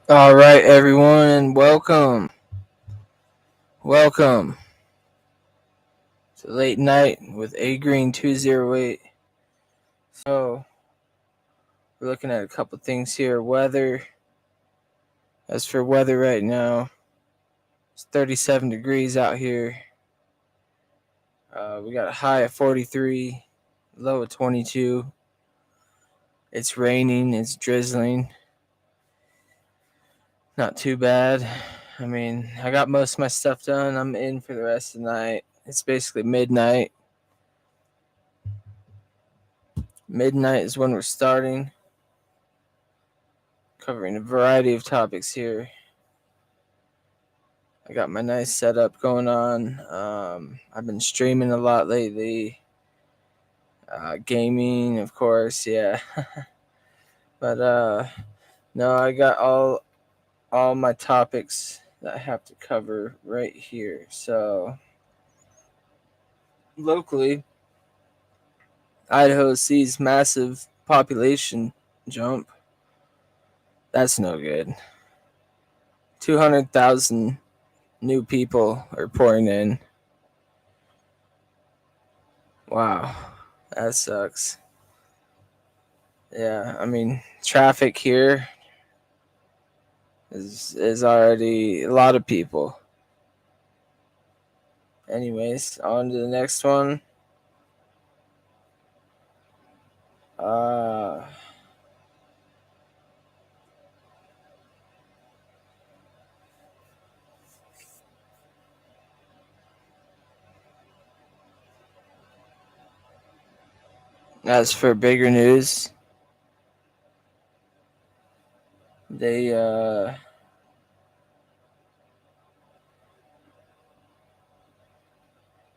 All right, everyone, welcome to Late Night with Agreen208. So, we're looking at a couple things here. Weather. As for weather right now, it's 37 degrees out here. We got a high of 43, low of 22. It's raining, it's drizzling. Not too bad. I mean, I got most of my stuff done. I'm in for the rest of the night. It's basically midnight. Midnight is when we're starting. Covering a variety of topics here. I got my nice setup going on. I've been streaming a lot lately. Gaming, of course, yeah. But no, I got all my topics that I have to cover right here. So locally, Idaho sees massive population jump. That's no good. 200,000 new people are pouring in. Wow, that sucks. Yeah, I mean, traffic here is already a lot of people. Anyways, on to the next one. Uh, as for bigger news, they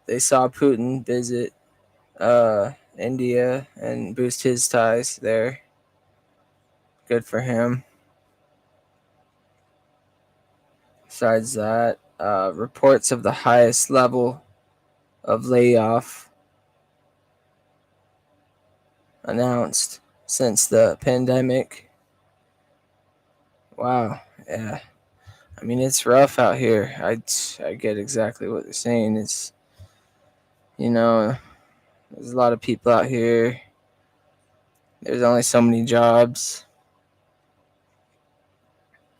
they saw Putin visit India and boost his ties there. Good for him. Besides that, reports of the highest level of layoff announced since the pandemic. Wow, yeah. I mean, it's rough out here. I get exactly what they're saying. It's, there's a lot of people out here. There's only so many jobs.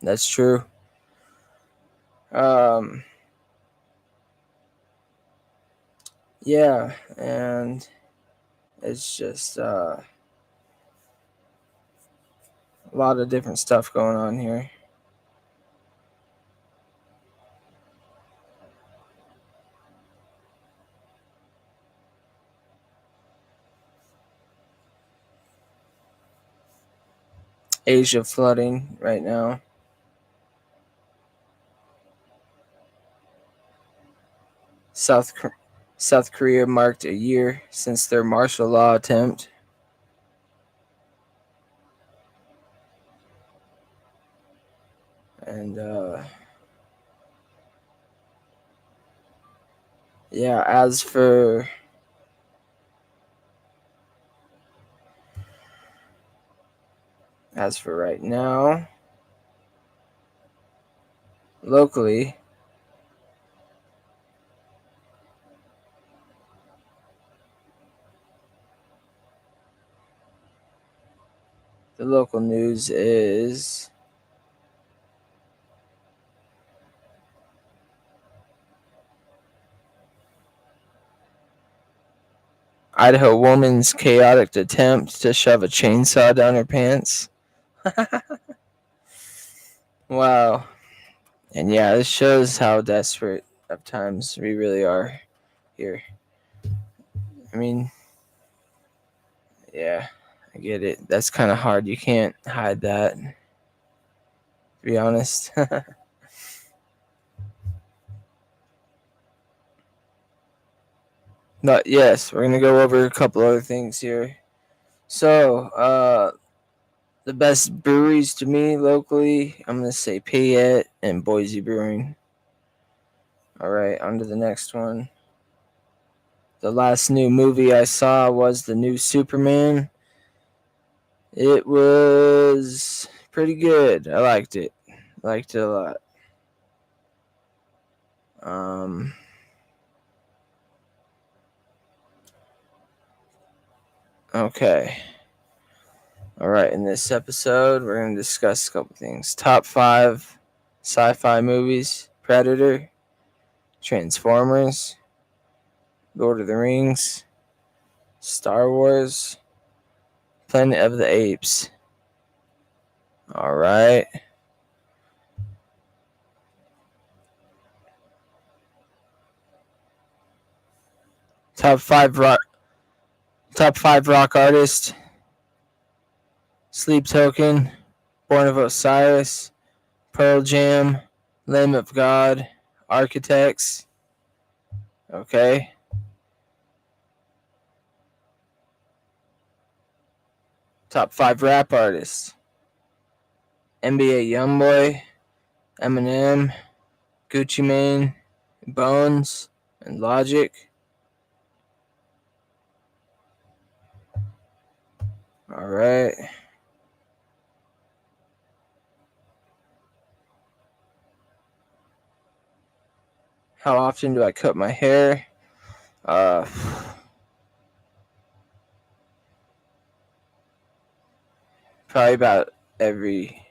That's true. Um, yeah, and it's just a lot of different stuff going on here. Asia flooding right now. South South Korea marked a year since their martial law attempt. And yeah, as for right now, locally, the local news is Idaho woman's chaotic attempt to shove a chainsaw down her pants. Wow. And yeah, this shows how desperate of times we really are here. I mean, yeah, I get it. That's kind of hard. You can't hide that, to be honest. But yes, we're going to go over a couple other things here. So, the best breweries to me locally, I'm going to say Payette and Boise Brewing. All right, on to the next one. The last new movie I saw was the new Superman. It was pretty good. I liked it. Liked it a lot. Um, okay. All right. In this episode, we're going to discuss a couple things. Top 5 sci-fi movies: Predator, Transformers, Lord of the Rings, Star Wars, Planet of the Apes. All right. Top 5 rock artists: Sleep Token, Born of Osiris, Pearl Jam, Lamb of God, Architects. Okay. Top 5 rap artists: NBA Youngboy, Eminem, Gucci Mane, Bones, and Logic. All right. How often do I cut my hair? Uh, Probably about every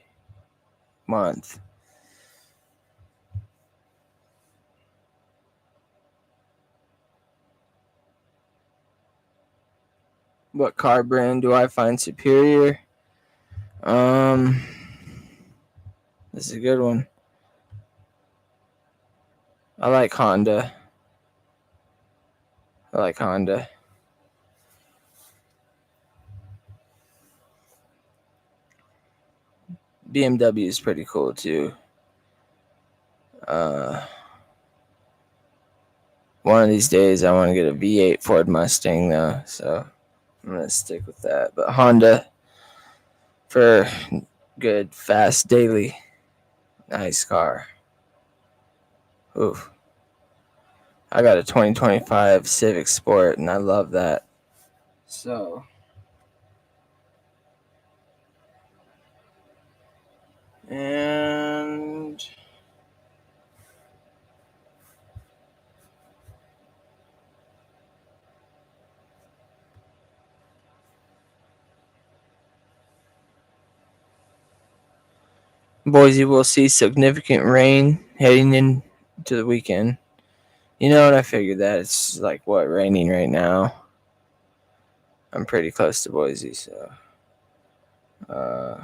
month. What car brand do I find superior? Um, this is a good one. I like Honda. I like Honda. BMW is pretty cool too. Uh, One of these days I want to get a V8 Ford Mustang though, so I'm gonna stick with that. But Honda for good, fast, daily, nice car. Oof. I got a 2025 Civic Sport, and I love that. So, and Boise will see significant rain heading into the weekend. You know what? I figured that it's like what raining right now. I'm pretty close to Boise, so uh,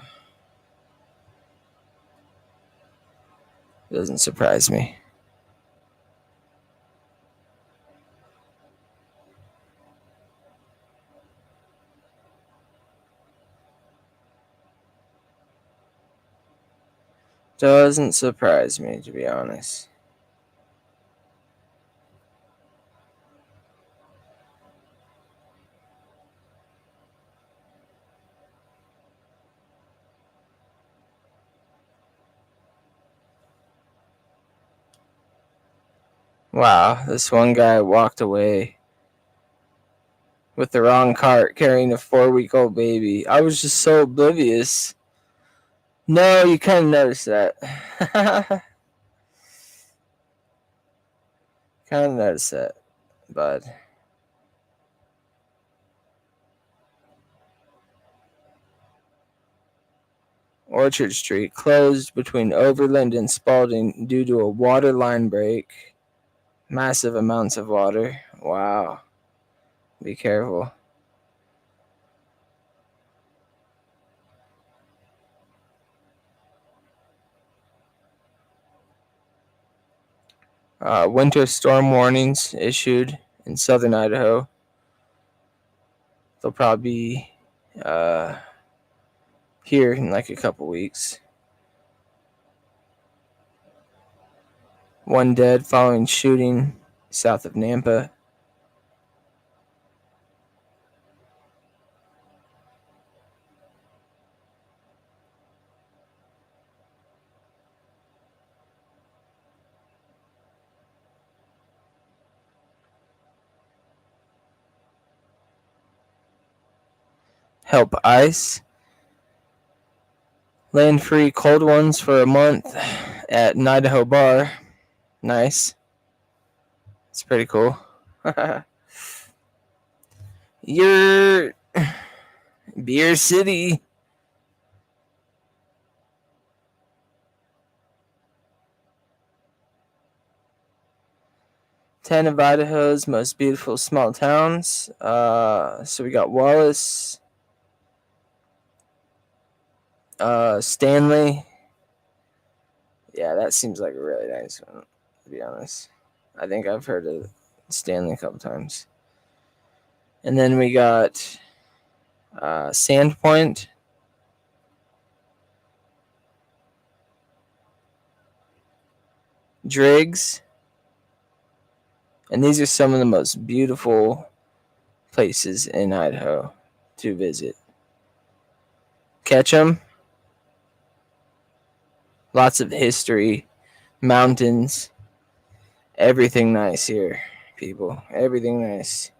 it doesn't surprise me. Doesn't surprise me, to be honest. Wow, this one guy walked away with the wrong cart carrying a 4-week-old baby. I was just so oblivious. No, you kind of noticed that. Kind of noticed that, bud. Orchard Street closed between Overland and Spalding due to a water line break. Massive amounts of water. Wow. Be careful. Winter storm warnings issued in southern Idaho. They'll probably be here in like a couple weeks. One dead following shooting south of Nampa. Help ICE Land free cold ones for a month at an Idaho bar. Nice. It's pretty cool. Your Beer City. 10 of Idaho's most beautiful small towns. So we got Wallace, Stanley. Yeah, that seems like a really nice one, to be honest. I think I've heard of Stanley a couple times. And then we got Sandpoint, Driggs. And these are some of the most beautiful places in Idaho to visit. Ketchum, lots of history, mountains, everything nice here, people. Everything nice.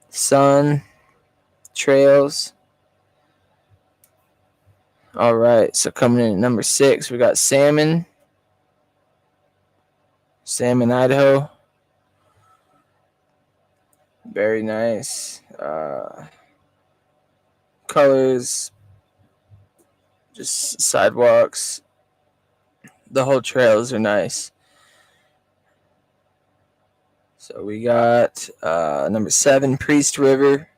Sun, trails. All right, so coming in at number 6, we got Salmon, Idaho. Very nice. Colors, just sidewalks. The whole trails are nice. So we got number 7, Priest River.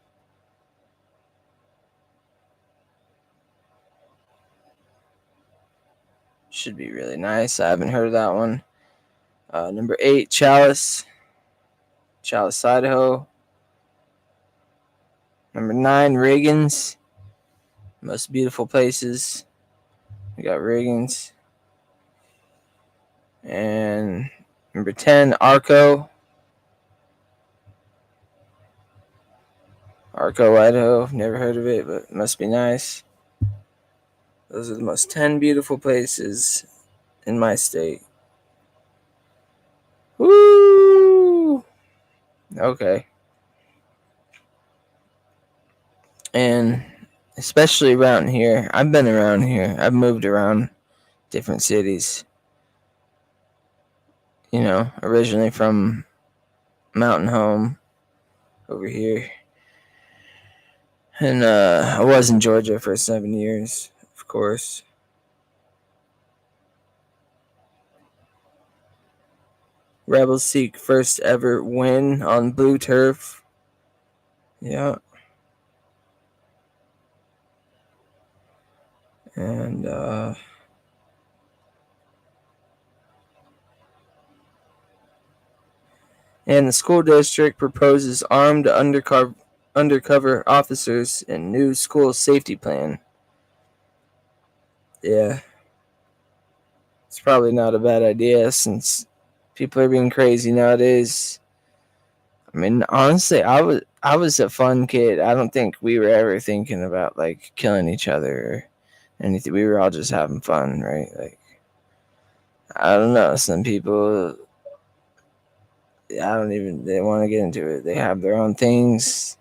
Should be really nice. I haven't heard of that one. Number 8, Chalice, Idaho. Number 9, Reagan's. Most beautiful places. We got Reagan's. And number 10, Arco, Idaho. Never heard of it, but it must be nice. Those are the most 10 beautiful places in my state. Woo! Okay. And especially around here, I've been around here. I've moved around different cities. You know, originally from Mountain Home over here. And I was in Georgia for 7 years, of course. Rebels seek first ever win on blue turf. Yeah. And the school district proposes armed undercover officers and new school safety plan. Yeah. It's probably not a bad idea since people are being crazy nowadays. I mean, honestly, I was a fun kid. I don't think we were ever thinking about like killing each other or anything. We were all just having fun, right? Like, I don't know. Some people, they want to get into it. They have their own things,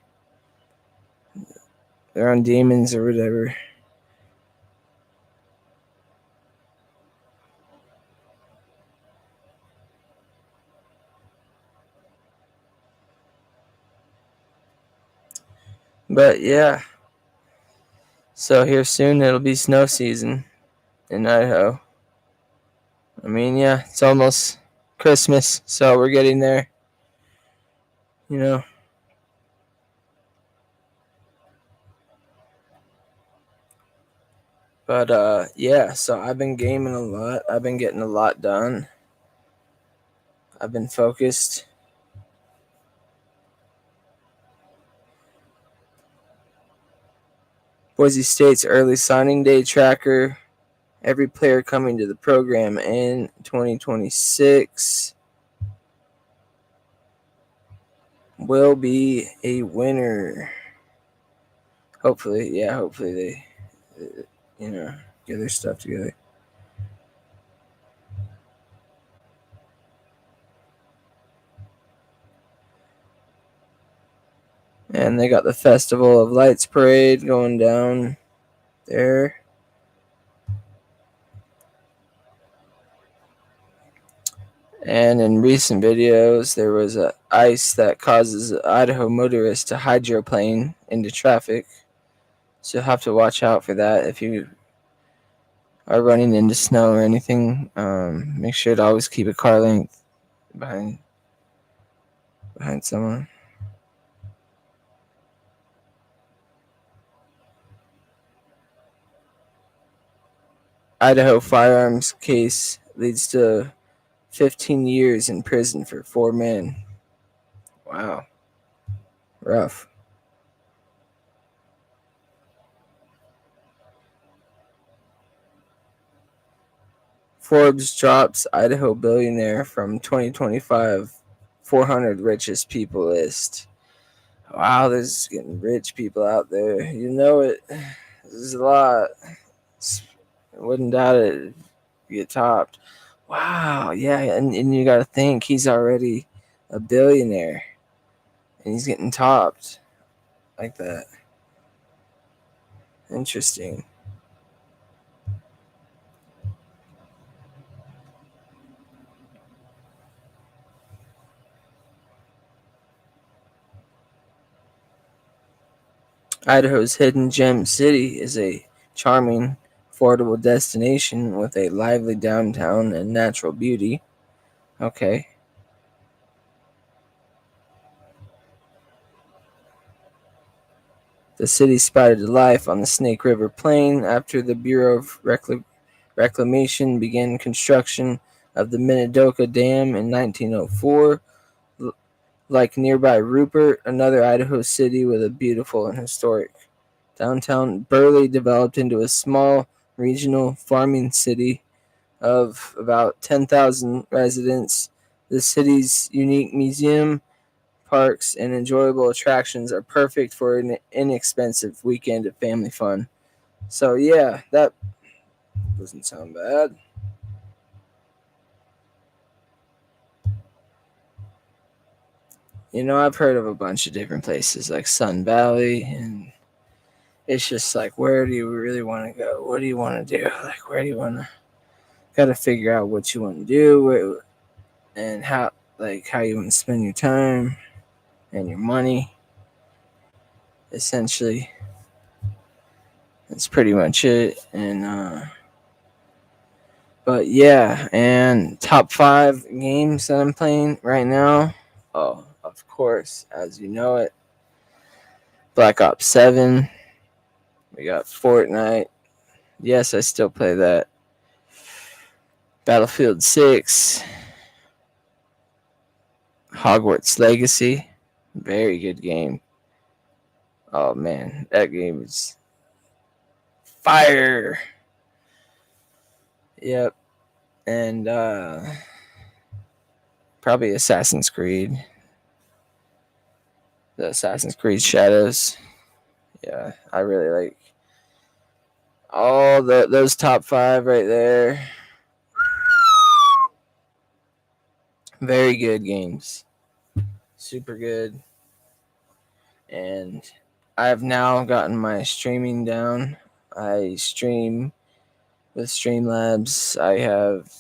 their own demons or whatever. But yeah. So here soon it'll be snow season in Idaho. I mean, yeah, it's almost Christmas, so we're getting there. You know. But yeah, so I've been gaming a lot. I've been getting a lot done. I've been focused. Boise State's early signing day tracker. Every player coming to the program in 2026 will be a winner. Hopefully, yeah, hopefully they, get their stuff together. And they got the Festival of Lights parade going down. there. And in recent videos, there was a ice that causes Idaho motorists to hydroplane into traffic. So you'll have to watch out for that if you are running into snow or anything. Make sure to always keep a car length behind someone. Idaho firearms case leads to 15 years in prison for 4 men. Wow, rough. Forbes drops Idaho billionaire from 2025 400 richest people list. Wow, there's getting rich people out there. You know it. There's a lot. I wouldn't doubt it. Get topped. Wow, yeah, and you got to think he's already a billionaire, and he's getting topped like that. Interesting. Idaho's Hidden Gem City is a charming, affordable destination with a lively downtown and natural beauty. Okay. The city sprouted to life on the Snake River Plain after the Bureau of Reclamation began construction of the Minidoka Dam in 1904. Like nearby Rupert, another Idaho city with a beautiful and historic downtown, Burley developed into a small regional farming city of about 10,000 residents. The city's unique museum, parks, and enjoyable attractions are perfect for an inexpensive weekend of family fun. So, yeah, that doesn't sound bad. You know, I've heard of a bunch of different places like Sun Valley, and it's just like, where do you really want to go? What do you want to do? Like, where do you want to? Got to figure out what you want to do and how you want to spend your time and your money. Essentially, that's pretty much it. But yeah, and top 5 games that I'm playing right now. Oh, of course, as you know it, Black Ops 7. We got Fortnite. Yes, I still play that. Battlefield 6. Hogwarts Legacy. Very good game. Oh man, that game is fire. Yep. And probably Assassin's Creed. The Assassin's Creed Shadows. Yeah, I really like all those top 5 right there. Very good games. Super good. And I have now gotten my streaming down. I stream with Streamlabs. I have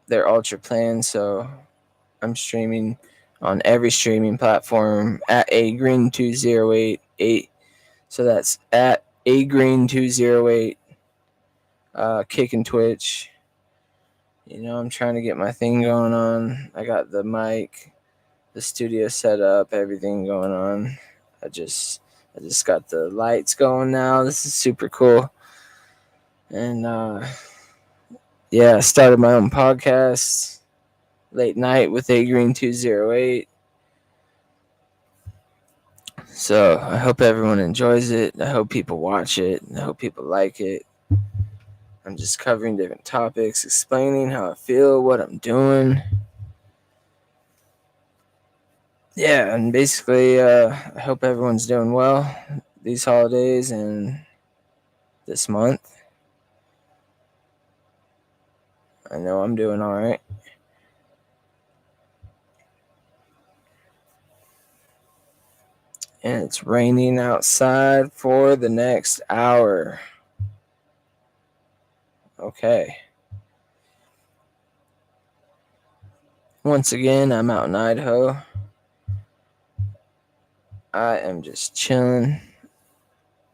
their Ultra plan, so I'm streaming on every streaming platform at Agreen208. So that's at Agreen208. Kick and Twitch. You know, I'm trying to get my thing going on. I got the mic, the studio set up, everything going on. I just got the lights going now. This is super cool. And yeah, I started my own podcast, Late Night with Agreen208. So I hope everyone enjoys it. I hope people watch it. I hope people like it. I'm just covering different topics, explaining how I feel, what I'm doing. Yeah, and basically, I hope everyone's doing well these holidays and this month. I know I'm doing all right. And it's raining outside for the next hour. Okay. Once again, I'm out in Idaho. I am just chilling.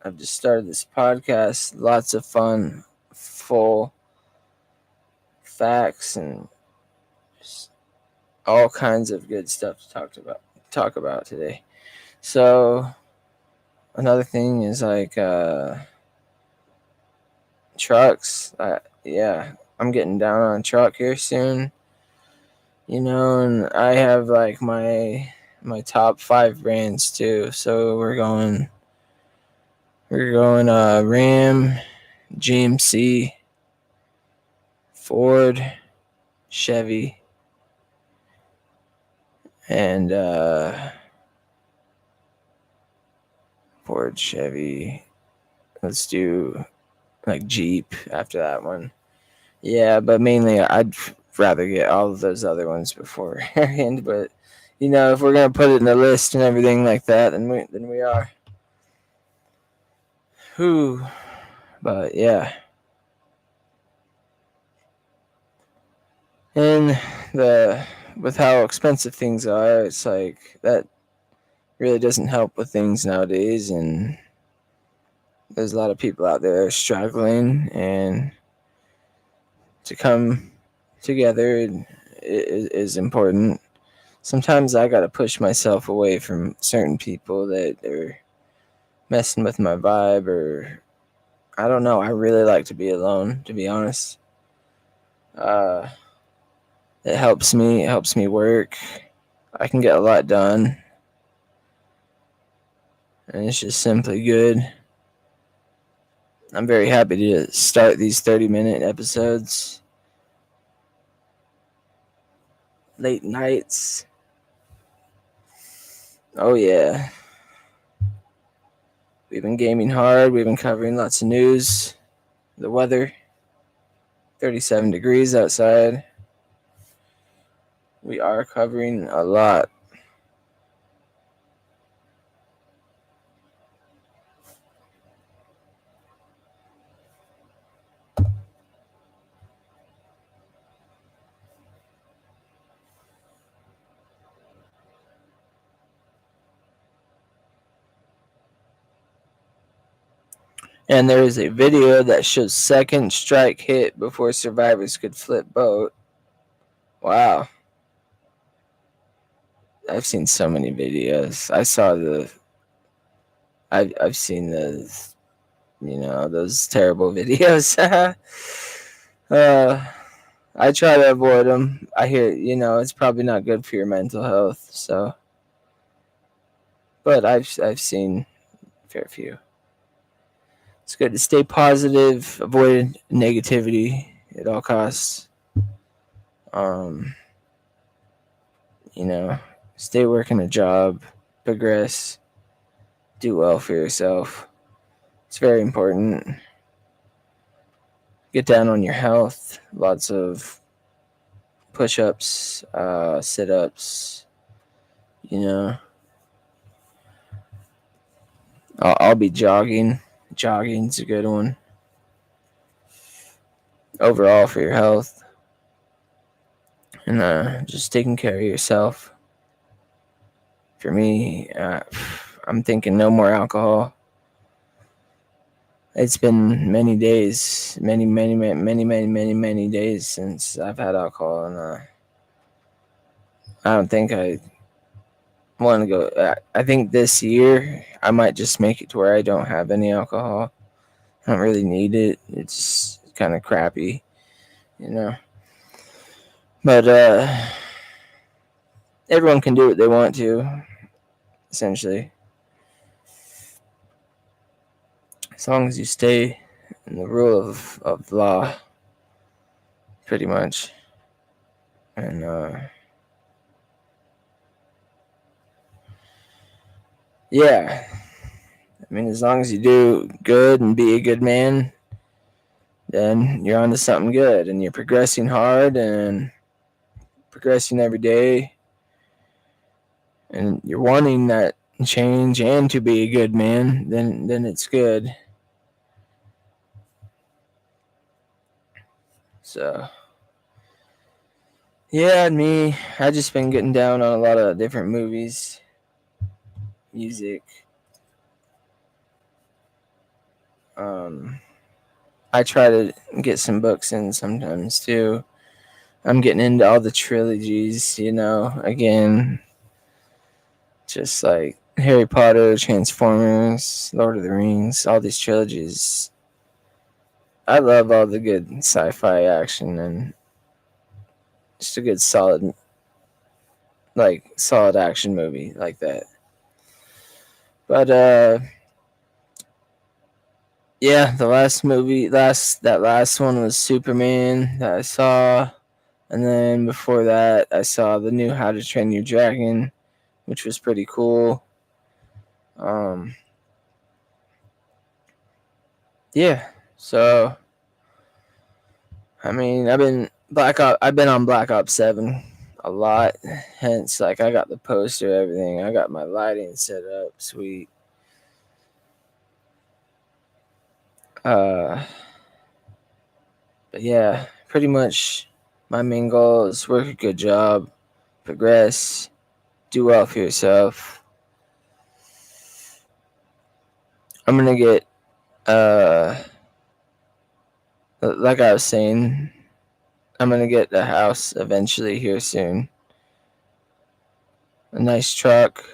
I've just started this podcast. Lots of fun, full facts, and just all kinds of good stuff to talk about today. So another thing is like trucks. Yeah, I'm getting down on a truck here soon. And I have like my top 5 brands too. So we're going Ram, GMC, Ford, Chevy, and Ford, Chevy. Let's do like Jeep after that one. Yeah, but mainly I'd rather get all of those other ones beforehand. But if we're gonna put it in the list and everything like that, then we are. Whew. But yeah, and the with how expensive things are, it's like that really doesn't help with things nowadays, and there's a lot of people out there struggling, and to come together is important. Sometimes I gotta push myself away from certain people that are messing with my vibe, or I don't know. I really like to be alone, to be honest. Uh, it helps me. It helps me work. I can get a lot done, and it's just simply good. I'm very happy to start these 30-minute episodes. Late nights. Oh yeah. We've been gaming hard. We've been covering lots of news. The weather. 37 degrees outside. We are covering a lot. And there is a video that shows second strike hit before survivors could flip boat. Wow. I've seen so many videos. I've seen those terrible videos. uh, I try to avoid them. I hear, it's probably not good for your mental health. So, but I've seen a fair few. It's good to stay positive, avoid negativity at all costs. Um, stay working a job, progress, do well for yourself. It's very important. Get down on your health. Lots of push-ups, sit-ups. I'll be jogging. Jogging's a good one. Overall for your health. And just taking care of yourself. For me, I'm thinking no more alcohol. It's been many days, many days since I've had alcohol, and I don't think I want to go. I think this year I might just make it to where I don't have any alcohol. I don't really need it. It's kind of crappy, you know. But everyone can do what they want to, essentially, as long as you stay in the rule of law, pretty much. And yeah, I mean, as long as you do good and be a good man, then you're onto something good, and you're progressing hard and progressing every day, and you're wanting that change and to be a good man. Then it's good. So yeah, me, I just been getting down on a lot of different movies, music. Um, I try to get some books in sometimes too. I'm getting into all the trilogies, again, just like Harry Potter, Transformers, Lord of the Rings, all these trilogies. I love all the good sci-fi action and just a good solid action movie like that. But yeah, the last one was Superman that I saw, and then before that I saw the new How to Train Your Dragon, which was pretty cool. Um, yeah, so I mean, I've been on Black Ops 7 a lot. Hence, like, I got the poster, everything. I got my lighting set up, sweet. Uh, but yeah, pretty much my main goal is work a good job, progress, do well for yourself. I'm gonna get, uh, like I was saying, I'm gonna get a house eventually here soon. A nice truck.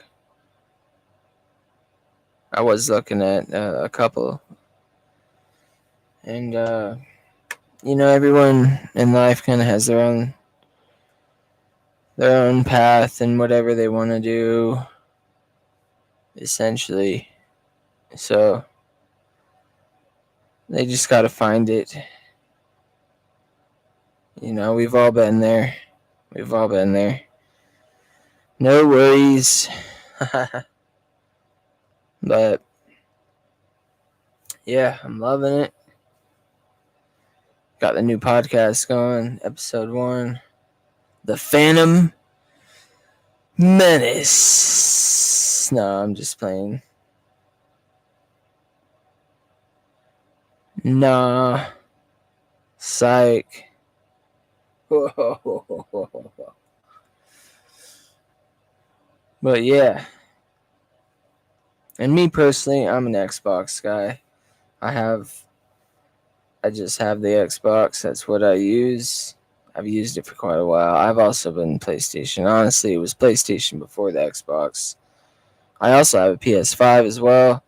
I was looking at a couple, and everyone in life kind of has their own path and whatever they want to do, essentially. So they just got to find it. We've all been there. We've all been there. No worries. But yeah, I'm loving it. Got the new podcast going, episode 1. The Phantom Menace. No, I'm just playing. Nah. Psych. But yeah. And me personally, I'm an Xbox guy. I just have the Xbox. That's what I use. I've used it for quite a while. I've also been PlayStation. Honestly, it was PlayStation before the Xbox. I also have a PS5 as well.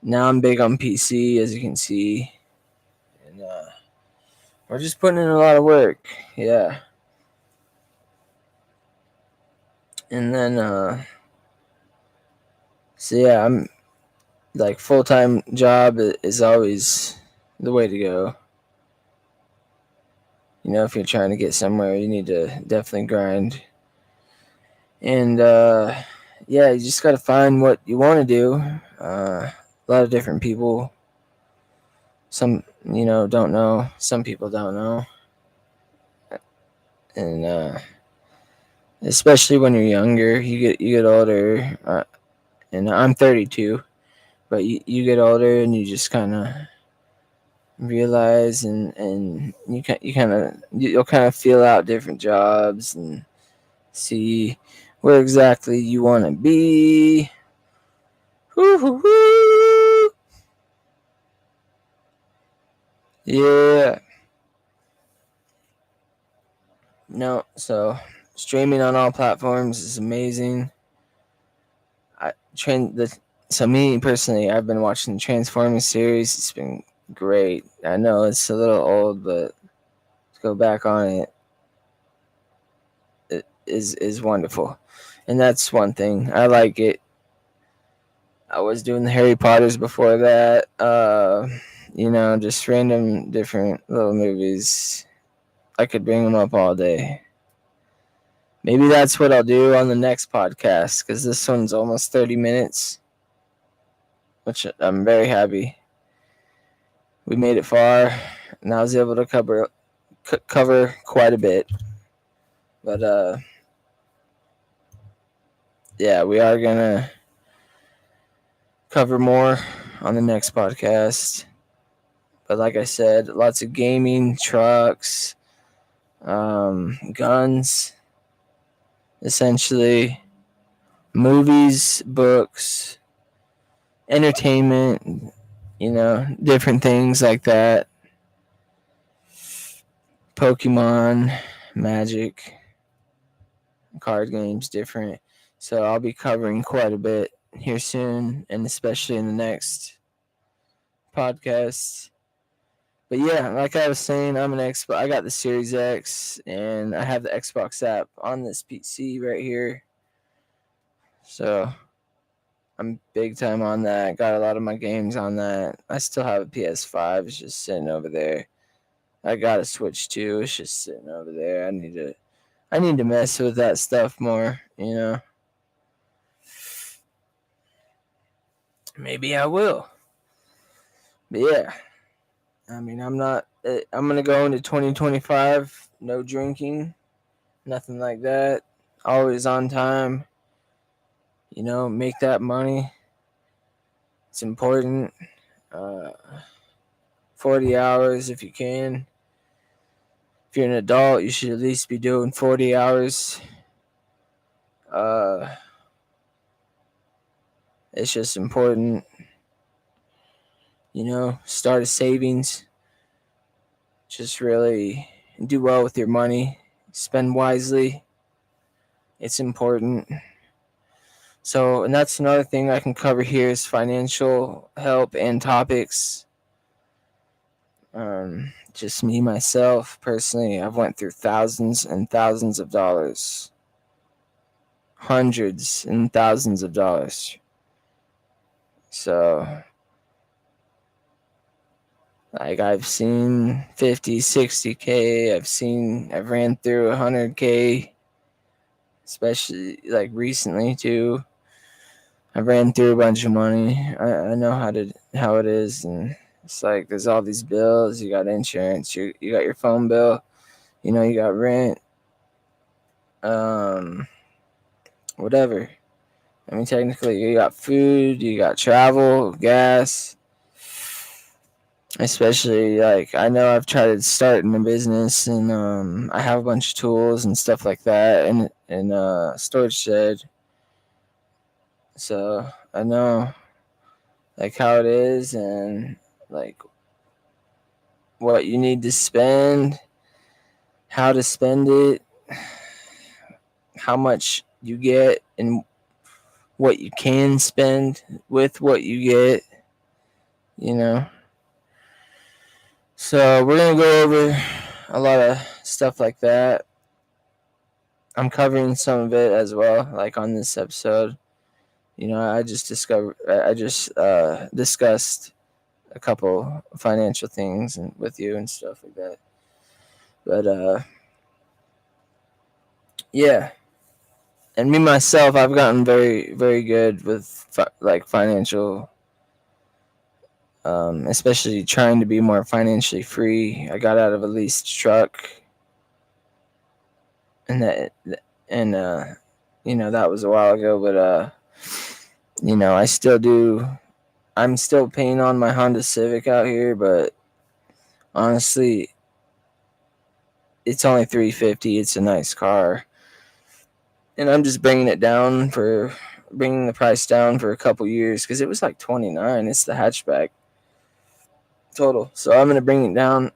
Now I'm big on PC, as you can see. And we're just putting in a lot of work. Yeah. And then, so yeah, I'm like full-time job is always the way to go. If you're trying to get somewhere, you need to definitely grind. And yeah, you just got to find what you want to do. A lot of different people. Some, don't know. Some people don't know. And especially when you're younger, you get older. And I'm 32, but you get older and you just kind of realize and you'll kind of feel out different jobs and see where exactly you want to be. Woo-hoo-hoo. Yeah. No, so streaming on all platforms is amazing. So me personally, I've been watching the Transformers series. It's been great. I know it's a little old, but to go back on it is wonderful. And that's one thing. I like it. I was doing the Harry Potters before that. Just random different little movies. I could bring them up all day. Maybe that's what I'll do on the next podcast, because this one's almost 30 minutes, which I'm very happy. We made it far, and I was able to cover quite a bit. But yeah, we are gonna cover more on the next podcast. But like I said, lots of gaming, trucks, guns, essentially, movies, books, entertainment, different things like that. Pokemon, Magic, card games, different. So I'll be covering quite a bit here soon, and especially in the next podcast. But yeah, like I was saying, I'm an Xbox. I got the Series X, and I have the Xbox app on this PC right here. So I'm big time on that. Got a lot of my games on that. I still have a PS5. It's just sitting over there. I got a Switch too. It's just sitting over there. I need to mess with that stuff more. Maybe I will. But yeah, I mean, I'm not. I'm gonna go into 2025. No drinking, nothing like that. Always on time. Make that money. It's important. Uh, 40 hours if you can. If you're an adult, you should at least be doing 40 hours. Uh, it's just important. Start a savings. Just really do well with your money. Spend wisely. It's important. So, and that's another thing I can cover here is financial help and topics. Just me, myself, personally, I've went through thousands and thousands of dollars. Hundreds and thousands of dollars. So, like, I've seen 50, 60K. I've ran through 100K, especially like recently too. I ran through a bunch of money. I know how it is, and it's like there's all these bills. You got insurance. You got your phone bill. You got rent. Um, Whatever. I mean, technically, you got food. You got travel, gas. Especially like I know I've tried starting a business, and I have a bunch of tools and stuff like that, and storage shed. So I know like how it is and like what you need to spend, how to spend it, how much you get, and what you can spend with what you get, you know. So we're gonna go over a lot of stuff like that. I'm covering some of it as well, like on this episode. I just discussed a couple financial things and with you and stuff like that. But yeah, and me myself, I've gotten very very good with like financial, especially trying to be more financially free. I got out of a leased truck, and and that was a while ago, but I still do. I'm still paying on my Honda Civic out here, but honestly, it's only $350. It's a nice car, and I'm just bringing the price down for a couple years because it was like 29. It's the hatchback total, so I'm gonna bring it down.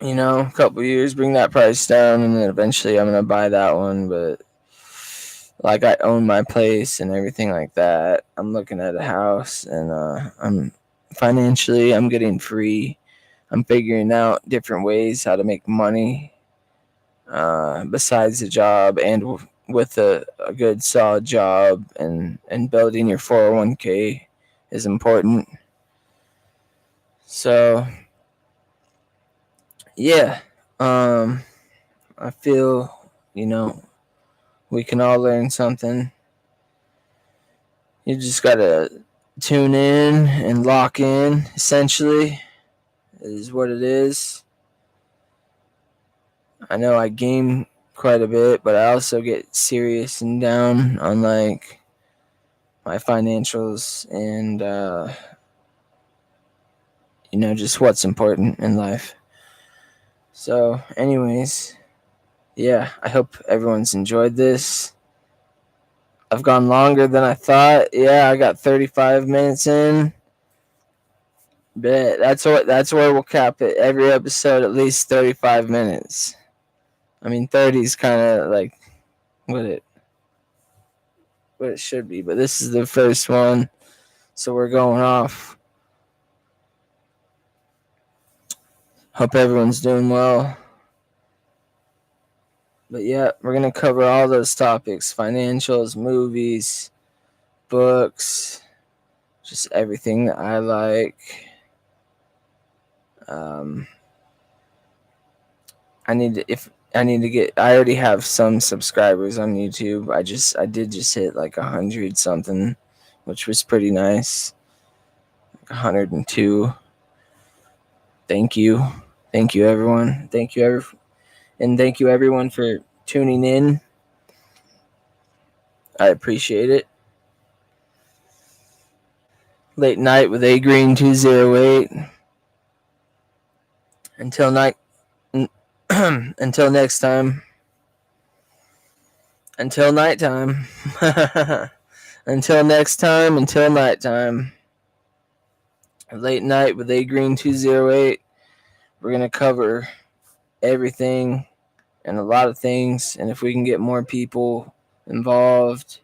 A couple years, bring that price down, and then eventually I'm gonna buy that one. But like I own my place and everything like that. I'm looking at a house, and I'm getting free. I'm figuring out different ways how to make money besides the job and with a good solid job, and building your 401k is important. So yeah, I feel we can all learn something. You just gotta tune in and lock in, essentially, is what it is. I know I game quite a bit, but I also get serious and down on like my financials and just what's important in life. So, anyways, yeah, I hope everyone's enjoyed this. I've gone longer than I thought. Yeah, I got 35 minutes in. Bet that's where we'll cap it. Every episode at least 35 minutes. I mean 30 is kind of like what it should be, but this is the first one, so we're going off. Hope everyone's doing well. But yeah, we're going to cover all those topics: financials, movies, books, just everything that I like. I need to get. I already have some subscribers on YouTube. I did just hit like 100 something, which was pretty nice. 102. Thank you, everyone. Thank you everyone for tuning in. I appreciate it. Late night with Agreen208. Until night. Until next time. Until nighttime. Until next time. Until nighttime. Late night with Agreen208. We're gonna cover everything and a lot of things, and if we can get more people involved,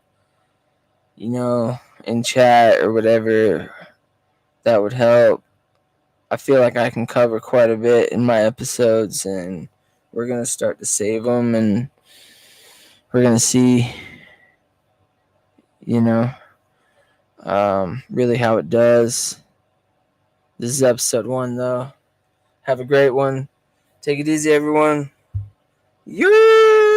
in chat or whatever, that would help. I feel like I can cover quite a bit in my episodes, and we're going to start to save them, and we're going to see, really how it does. This is episode 1, though. Have a great one. Take it easy, everyone. Yeah!